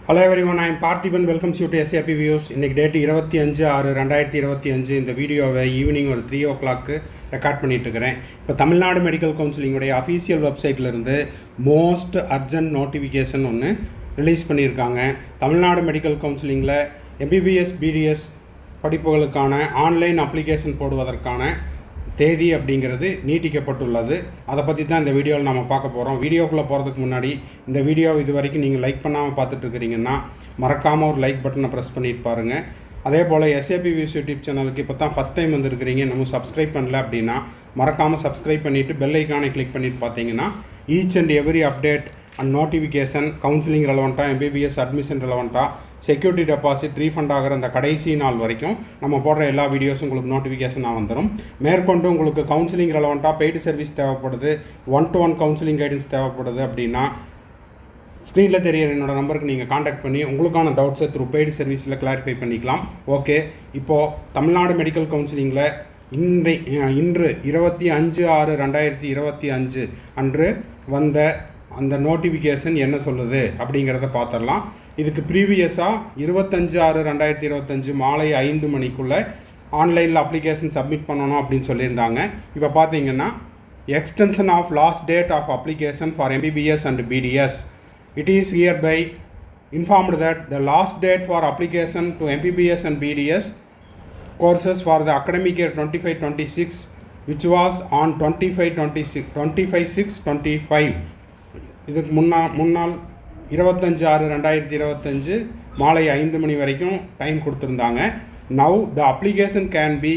Hello everyone, I am Parthiban. Welcomes you to SAP Views. இன்னைக்கு date 25/6/2025. இந்த வீடியோவை evening ஒரு 3 o'clock ரெக்கார்ட் பண்ணிட்டு இருக்கிறேன். இப்போ தமிழ்நாடு மெடிக்கல் கவுன்சிலிங்குடைய அஃபீஷியல் வெப்சைட்லேருந்து மோஸ்ட் அர்ஜென்ட் நோட்டிஃபிகேஷன் ஒன்று ரிலீஸ் பண்ணியிருக்காங்க. தமிழ்நாடு மெடிக்கல் கவுன்சிலிங்கில் MBBS BDS படிப்புகளுக்கான ஆன்லைன் அப்ளிகேஷன் போடுவதற்கான தேதி அப்படிங்கிறது நீட்டிக்கப்பட்டுள்ளது. அதை பற்றி தான் இந்த வீடியோவில் நம்ம பார்க்க போகிறோம். வீடியோக்குள்ளே போகிறதுக்கு முன்னாடி இந்த வீடியோ இது வரைக்கும் நீங்கள் லைக் பண்ணாமல் பார்த்துட்ருக்கிறீங்கன்னா மறக்காமல் ஒரு லைக் பட்டனை ப்ரெஸ் பண்ணிட்டு பாருங்கள். அதே போல் SAP Views யூடியூப் சேனலுக்கு இப்போ தான் ஃபஸ்ட் டைம் வந்துருக்கிறீங்க, நம்ம சப்ஸ்கிரைப் பண்ணல அப்படின்னா மறக்காமல் சப்ஸ்கிரைப் பண்ணிவிட்டு பெல் ஐக்கானை கிளிக் பண்ணிட்டு பார்த்தீங்கன்னா each and every update and notification, counselling ரெலவெண்ட்டாக, MBBS அட்மிஷன் ரெலவெண்ட்டாக, செக்யூரிட்டி டெபாசிட் ரீஃபண்ட் ஆகிற அந்த கடைசி நாள் வரைக்கும் நம்ம போடுற எல்லா வீடியோஸும் உங்களுக்கு நோட்டிஃபிகேஷனாக வந்துடும். மேற்கொண்டு உங்களுக்கு கவுன்சிலிங் ரெலவெண்ட்டாக பெய்டு சர்வீஸ் தேவைப்படுது, 1-to-1 கவுன்சிலிங் கைடன்ஸ் தேவைப்படுது அப்படின்னா ஸ்க்ரீனில் தெரியிற என்னோடய நம்பருக்கு நீங்கள் காண்டாக்ட் பண்ணி உங்களுக்கான டவுட்ஸை த்ரூ பெய்டு சர்வீஸில் கிளாரிஃபை பண்ணிக்கலாம். ஓகே, இப்போது தமிழ்நாடு மெடிக்கல் கவுன்சிலிங்கில் இன்று 25/6/2025 அன்று வந்த அந்த நோட்டிஃபிகேஷன் என்ன சொல்லுது அப்படிங்கிறத பார்த்துடலாம். இதுக்கு ப்ரீவியஸாக 25/6/2025 மாலை 5 மணிக்குள்ளே ஆன்லைனில் அப்ளிகேஷன் சப்மிட் பண்ணணும் அப்படின்னு சொல்லியிருந்தாங்க. இப்போ பார்த்தீங்கன்னா extension of last date of application for MBBS and BDS. It is hereby informed that the last date for application to MBBS and BDS courses for the academic year 25-26 which was on 25/6/25 இதுக்கு முன்னால் 25/6/2025 மாலை 5 மணி வரைக்கும் time கொடுத்துருந்தாங்க. Now the application can be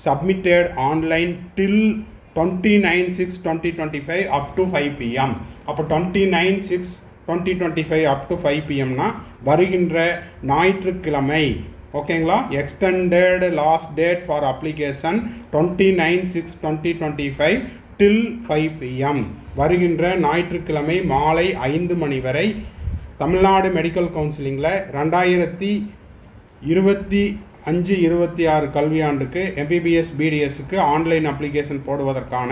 submitted online till 29/6/2025 up to 5 PM. அப்போ 29/6/2025 up to 5 PMனா வருகின்ற ஞாயிற்றுக்கிழமை. ஓகேங்களா? Extended last date for application 29/6/2025 till 5 PM. வருகின்ற ஞாயிற்றுக்கிழமை மாலை 5 மணி வரை தமிழ்நாடு மெடிக்கல் கவுன்சிலிங்கில் 2025-26 கல்வியாண்டுக்கு MBBS BDSக்கு ஆன்லைன் அப்ளிகேஷன் போடுவதற்கான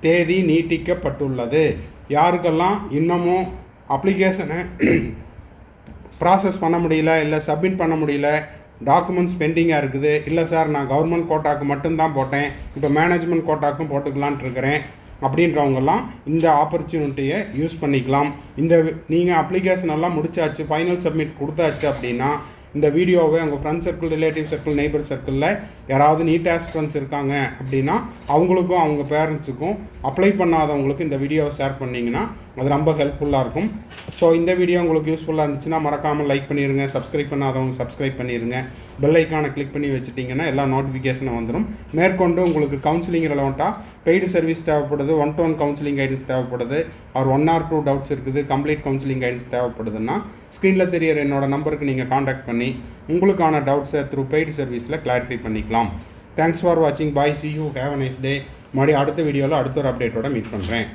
தேதி நீட்டிக்கப்பட்டுள்ளது. யாருக்கெல்லாம் இன்னமும் அப்ளிகேஷனை ப்ராசஸ் பண்ண முடியல, இல்லை சப்மிட் பண்ண முடியல, டாக்குமெண்ட்ஸ் பெண்டிங்காக இருக்குது, இல்லை சார் நான் கவர்மெண்ட் கோட்டாக்கு மட்டும்தான் போட்டேன், இப்போ மேனேஜ்மெண்ட் கோட்டாக்கும் போட்டுக்கலான்ட்டு இருக்கிறேன் அப்படின்றவங்கெல்லாம் இந்த ஆப்பர்ச்சுனிட்டியை யூஸ் பண்ணிக்கலாம். நீங்கள் அப்ளிகேஷன் எல்லாம் முடிச்சாச்சு, ஃபைனல் சப்மிட் கொடுத்தாச்சு அப்படின்னா இந்த வீடியோவை உங்கள் friend circle, relative circle, neighbour சர்க்கிளில் யாராவது நீட் ஆஸ்பிரன்ஸ் இருக்காங்க அப்படின்னா அவங்களுக்கும் அவங்க பேரண்ட்ஸுக்கும் அப்ளை பண்ணாதவங்களுக்கு இந்த வீடியோவை ஷேர் பண்ணிங்கன்னா அது ரொம்ப ஹெல்ப்ஃபுல்லாக இருக்கும். ஸோ இந்த வீடியோ உங்களுக்கு யூஸ்ஃபுல்லாக இருந்துச்சுன்னா மறக்காமல் லைக் பண்ணிடுங்க, சப்ஸ்கிரைப் பண்ணாதவங்க சப்ஸ்கிரைப் பண்ணிடுங்க, பெல் ஐக்கானை கிளிக் பண்ணி வச்சுட்டிங்கன்னா எல்லா நோட்டிஃபிகேஷனும் வந்துடும். மேற்கொண்டு உங்களுக்கு கவுன்சிலிங் ரெலவெண்ட்டாக பெய்டு சர்வீஸ் தேவைப்படுது, 1-to-1 கவுன்சிலிங் கைடன்ஸ் தேவைப்படுது, ஒரு 1 or 2 டவுட்ஸ் இருக்குது, கம்ப்ளீட் கவுன்சிலிங் கைடன்ஸ் தேவைப்படுதுன்னா ஸ்க்ரீனில் தெரியிற என்னோட நம்பருக்கு நீங்கள் காண்டாக்ட் பண்ணி உங்களுக்கான டவுட்ஸை த்ரூ பெய்டு சர்வீஸில் கிளாரிஃபை பண்ணிக்கலாம். தேங்க்ஸ் ஃபார் வாட்சிங். Bye, see you, have a nice day. மறுபடியும் அடுத்த வீடியோவில் அடுத்த ஒரு அப்டேட்டோட மீட் பண்ணுறேன்.